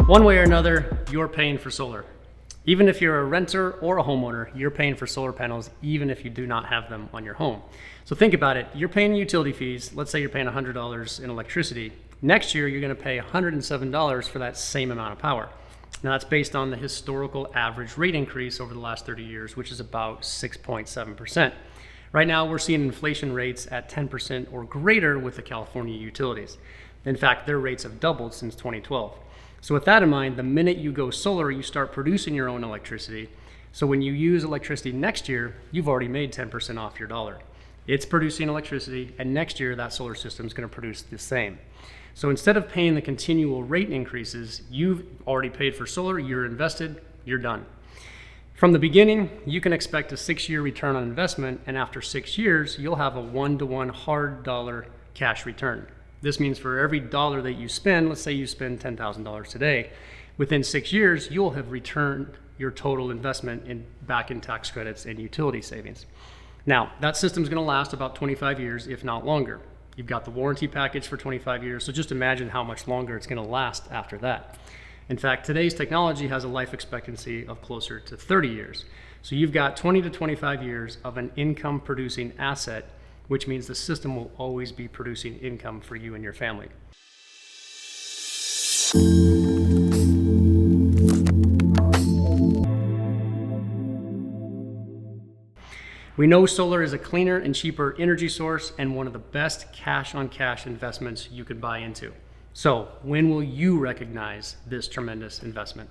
One way or another, you're paying for solar. Even if you're a renter or a homeowner, you're paying for solar panels even if you do not have them on your home. So think about it, you're paying utility fees, let's say you're paying $100 in electricity. Next year, you're gonna pay $107 for that same amount of power. Now that's based on the historical average rate increase over the last 30 years, which is about 6.7%. Right now, we're seeing inflation rates at 10% or greater with the California utilities. In fact, their rates have doubled since 2012. So with that in mind, the minute you go solar, you start producing your own electricity. So when you use electricity next year, you've already made 10% off your dollar. It's producing electricity, and next year that solar system is going to produce the same. So instead of paying the continual rate increases, you've already paid for solar, you're invested, you're done. From the beginning, you can expect a 6-year return on investment, and after 6 years, you'll have a 1-to-1 hard dollar cash return. This means for every dollar that you spend, let's say you spend $10,000 today, within 6 years, you'll have returned your total investment back in tax credits and utility savings. Now, that system's gonna last about 25 years, if not longer. You've got the warranty package for 25 years, so just imagine how much longer it's gonna last after that. In fact, today's technology has a life expectancy of closer to 30 years. So you've got 20 to 25 years of an income producing asset, which means the system will always be producing income for you and your family. We know solar is a cleaner and cheaper energy source and one of the best cash-on-cash investments you could buy into. So when will you recognize this tremendous investment?